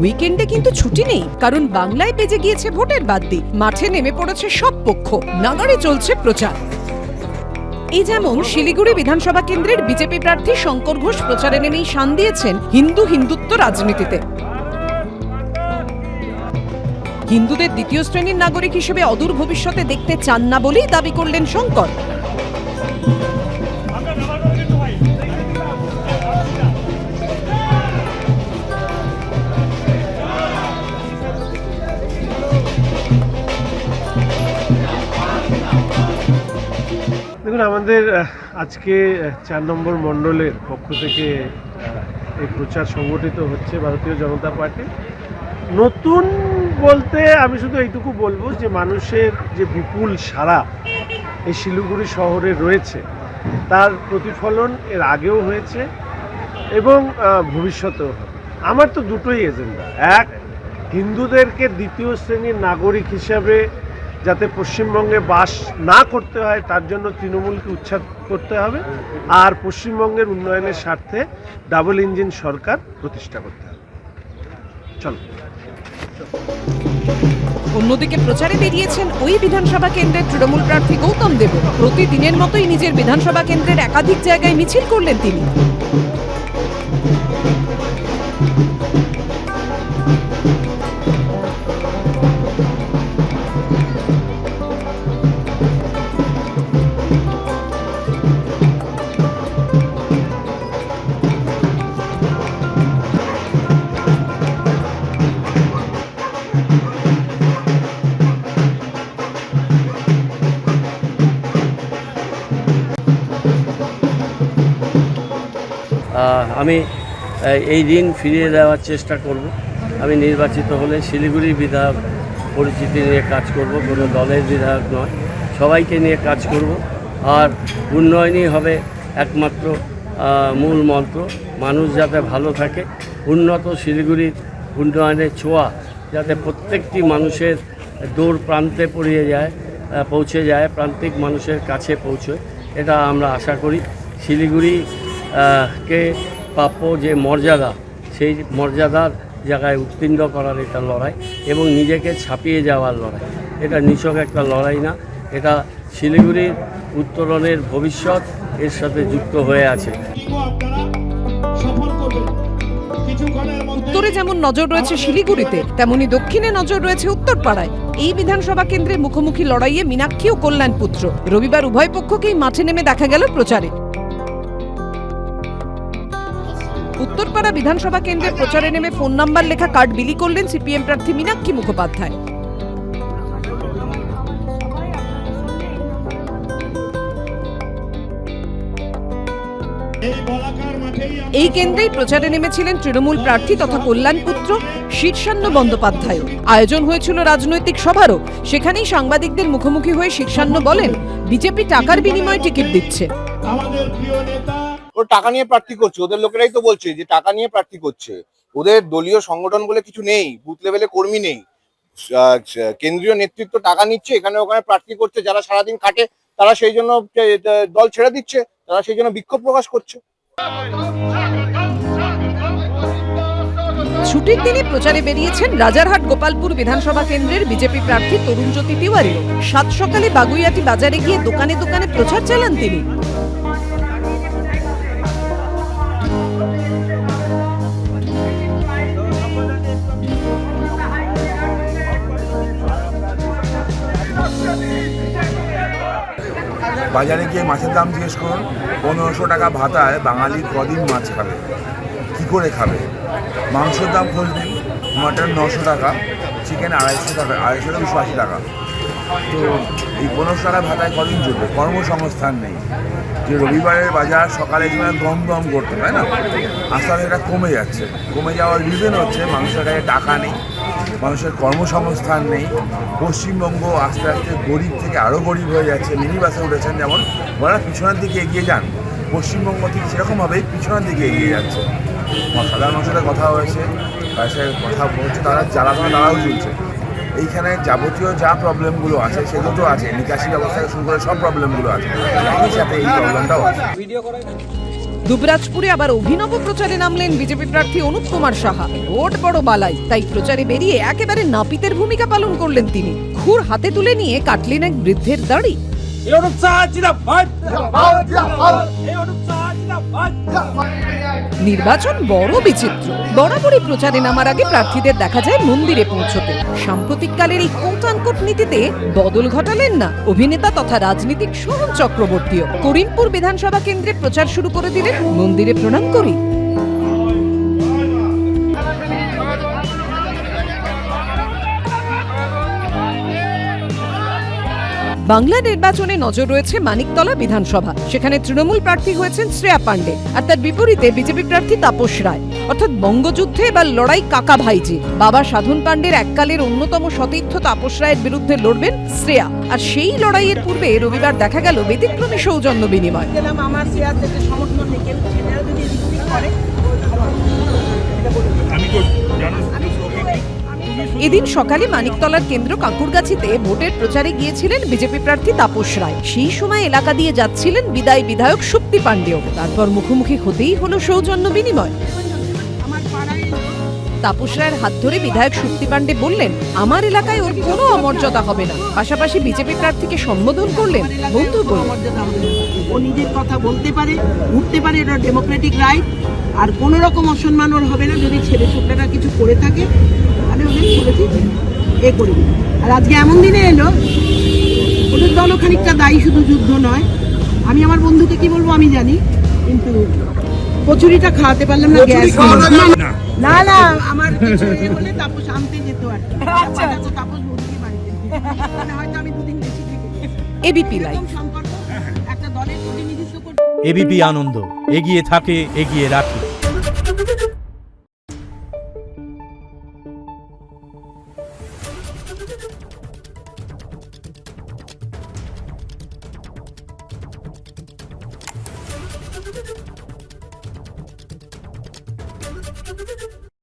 উইকেন্ডে কিন্তু ছুটি নেই, কারণ বাংলায় বেজে গিয়েছে ভোটের বাদ্যি। মাঠে নেমে পড়েছে সব পক্ষ, নাগাড়ে চলছে প্রচার। এই যেমন শিলিগুড়ি বিধানসভা কেন্দ্রের বিজেপি প্রার্থী শঙ্কর ঘোষ প্রচারে নেমেই শান দিয়েছেন হিন্দুত্ব রাজনীতিতে। হিন্দুদের দ্বিতীয় শ্রেণীর নাগরিক হিসেবে অদূর ভবিষ্যতে দেখতে চান না বলেই দাবি করলেন শঙ্কর। দেখুন, আমাদের আজকে 4 নম্বর মণ্ডলের পক্ষ থেকে এই প্রচার সংগঠিত হচ্ছে ভারতীয় জনতা পার্টি। নতুন বলতে আমি শুধু এইটুকু বলবো যে মানুষের যে বিপুল সাড়া এই শিলিগুড়ি শহরে রয়েছে তার প্রতিফলন এর আগেও হয়েছে এবং ভবিষ্যতেও হবে। আমার তো দুটোই এজেন্ডা। এক, হিন্দুদেরকে দ্বিতীয় শ্রেণীর নাগরিক হিসাবে যাতে পশ্চিমবঙ্গে বাস না করতে হয় তার জন্য তৃণমূলকে উচ্ছেদ করতে হবে, আর পশ্চিমবঙ্গের উন্নয়নের স্বার্থে ডাবল ইঞ্জিন সরকার প্রতিষ্ঠা করতে হবে। চলো। অন্যদিকে প্রচারে বেরিয়েছেন ওই বিধানসভা কেন্দ্রের তৃণমূল প্রার্থী গৌতম দেব। প্রতিদিনের মতোই নিজের বিধানসভা কেন্দ্রের একাধিক জায়গায় মিছিল করলেন তিনি। আমি এই দিন ফিরিয়ে দেওয়ার চেষ্টা করব। আমি নির্বাচিত হলে শিলিগুড়ি বিধায়ক পরিচিতি নিয়ে কাজ করব, কোনো দলের বিধায়ক নয়, সবাইকে নিয়ে কাজ করব। আর উন্নয়নই হবে একমাত্র মূল মন্ত্র। মানুষ যাতে ভালো থাকে, উন্নত শিলিগুড়ির উন্নয়নের ছোঁয়া যাতে প্রত্যেকটি মানুষের দূর প্রান্তে পৌঁছে যায়, প্রান্তিক মানুষের কাছে পৌঁছয়, এটা আমরা আশা করি। শিলিগুড়ি কে প্রাপ্য যে মর্যাদা, সেই মর্যাদার জায়গায় উত্তীর্ণ করার এটা লড়াই এবং নিজেকে ছাপিয়ে যাওয়ার লড়াই। এটা নিছক একটা লড়াই না, এটা শিলিগুড়ির উত্তরণের ভবিষ্যৎ এর সাথে যুক্ত হয়ে আছে। উত্তরে যেমন নজর রয়েছে শিলিগুড়িতে, তেমনি দক্ষিণে নজর রয়েছে উত্তরপাড়ায়। এই বিধানসভা কেন্দ্রে মুখোমুখি লড়াইয়ে মীনাক্ষী ও কল্যাণপুত্র। রবিবার উভয় পক্ষকেই মাঠে নেমে দেখা গেল প্রচারে। উত্তরপাড়া বিধানসভা কেন্দ্রের প্রচারে নেমে ফোন নাম্বার লেখা কার্ড বিলি করলেন সিপিএম প্রার্থী মীনাক্ষী মুখোপাধ্যায়। এই কেন্দ্রেই প্রচারে নেমেছিলেন তৃণমূল প্রার্থী তথা কল্যাণপুত্র শীর্ষান্ন বন্দ্যোপাধ্যায়। আয়োজন হয়েছিল রাজনৈতিক সভারও। সেখানেই সাংবাদিকদের মুখোমুখি হয়ে শীর্ষান্ন বলেন, বিজেপি টাকার বিনিময়ে টিকিট দিচ্ছে। আমাদের প্রিয় নেতা ও টাকা নিয়ে প্রার্থী করছে, ওদের লোকেরাই তো বলছে যে টাকা নিয়ে প্রার্থী করছে। ওদের দলীয় সংগঠন বলে কিছু নেই, বুথ লেভেলে কর্মী নেই, কেন্দ্রীয় নেতৃত্ব টাকা নিচ্ছে, এখানে ওখানে প্রার্থী করছে। যারা সারাদিন খাটে তারা সেই জন্য দল ছেড়ে দিচ্ছে, তারা সেই জন্য বিক্ষোভ প্রকাশ করছে। ছুটির দিনে প্রচারে বেরিয়েছেন রাজারহাট গোপালপুর বিধানসভা কেন্দ্রের বিজেপি প্রার্থী তরুণজ্যোতি তিওয়ারি। সাত সকালে বাগুইয়াটি বাজারে গিয়ে দোকানে দোকানে প্রচার চালান তিনি। বাজারে গিয়ে মাছের দাম জিজ্ঞেস করুন, 1500 টাকা ভাতায় বাঙালি কদিন মাছ খাবে, কী করে খাবে? মাংসের দাম খোঁজ দিন, মাটন 900 টাকা, চিকেন 250 টাকা, 280 টাকা। তো এই 1500 টাকা ভাতায় কদিন চলবে? কর্মসংস্থান নেই। যে রবিবারের বাজার সকালে যেখানে দম করতে হয় না, আস্তে আস্তে এটা কমে যাচ্ছে। কমে যাওয়ার রিজন হচ্ছে মানুষের কাছে টাকা নেই, মানুষের কর্মসংস্থান নেই। পশ্চিমবঙ্গ আস্তে আস্তে গরিব থেকে আরও গরিব হয়ে যাচ্ছে। মিনি বাসে উঠেছেন যেমন, ওরা পিছনের দিকে এগিয়ে যান, পশ্চিমবঙ্গ ঠিক সেরকমভাবেই পিছনের দিকে এগিয়ে যাচ্ছে। সাধারণ মানুষের কথা হয়েছে, তার সাথে কথা বলছে, তারা তারাও চলছে। এইখানে যাবতীয় যা প্রবলেমগুলো আছে সেগুলো তো আছে, নিকাশি ব্যবস্থা শুরু করে সব প্রবলেমগুলো আছে, একই সাথে এই প্রবলেমটাও আছে। দুবরাজপুরে আবার অভিনব প্রচারে নামলেন বিজেপি প্রার্থী অনুপ কুমার সাহা। ভোট বড় বালাই, তাই প্রচারে বেরিয়ে একেবারে নাপিতের ভূমিকা পালন করলেন তিনি। খুর হাতে তুলে নিয়ে কাটলেন এক বৃদ্ধের দাড়ি। নির্বাচন বড় বিচিত্র। বরাবরই প্রচারে নামার আগে প্রার্থীদের দেখা যায় মন্দিরে পৌঁছতে। সাম্প্রতিককালের এই কোট আনকোট নীতিতে বদল ঘটালেন না অভিনেতা তথা রাজনীতিক সোহন চক্রবর্তীও। করিমপুর বিধানসভা কেন্দ্রে প্রচার শুরু করে দিলেন মন্দিরে প্রণাম করি। বাংলা নির্বাচনে নজর রয়েছে মানিকতলা বিধানসভা। সেখানে তৃণমূল প্রার্থী হয়েছেন শ্রেয়া পাণ্ডে, আর তার বিপরীতে বিজেপি প্রার্থী তাপস রায়। অর্থাৎ বঙ্গযুদ্ধে এবার লড়াই কাকা ভাইজি। বাবা সাধন পাণ্ডের এককালের অন্যতম সতীর্থ তাপস রায়ের বিরুদ্ধে লড়বেন শ্রেয়া। আর সেই লড়াইয়ের পূর্বে রবিবার দেখা গেল ব্যতিক্রমী সৌজন্য বিনিময়। আমার শ্রেয়ার থেকে সমর্থন নিকেল সেটা যদি রিসিভ করে এদিন সকালে মানিকতলার কেন্দ্র কাঁকুরগাছিতে ভোটের প্রচারে গিয়েছিলেন বিজেপি প্রার্থী তাপস রায়। সেই সময় এলাকা দিয়ে যাচ্ছিলেন বিদায়ী বিধায়ক শক্তি পাণ্ডেও। তারপর মুখোমুখি হতেই হলো সৌজন্য বিনিময়। আমার পাড়ায় তাপস রায়ের হাত ধরে বিধায়ক শক্তি পাণ্ডে বললেন, আমার এলাকায় ওর কোনো অমর্যাদা হবে না। পাশাপাশি বিজেপি প্রার্থীকে সম্বোধন করলেন বন্ধু বলে। মর্যাদা হবে না। ও নিজের কথা বলতে পারে, উঠতে পারে, এটা ডেমোক্রেটিক রাইট। আর কোনো রকম অসম্মান ওর হবে না। যদি ছেলে ছোটরা কিছু করে থাকে তাহলে ওদের বলেছি এ করে দিই। আর আজকে এমন দিনে এলো, ওদের দলও খানিকটা দায়ী, শুধু যুদ্ধ নয়। আমি আমার বন্ধুকে কি বলবো আমি জানি, কিন্তু কচুরিটা খাওয়াতে পারলাম না, গ্যাস না না আমার কিছু ইয়ে বলে তাপস আনতে যেত আর কি। তাপস বন্ধুকে বাড়িতে মানে হয়তো আমি দুদিন বেশি থেকে এবিপি লাইভ। এরকম সম্পর্ক একটা দলের প্রতিনিধিত্ব করতে। এবিপি আনন্দ এগিয়ে থাকে, এগিয়ে রাখে।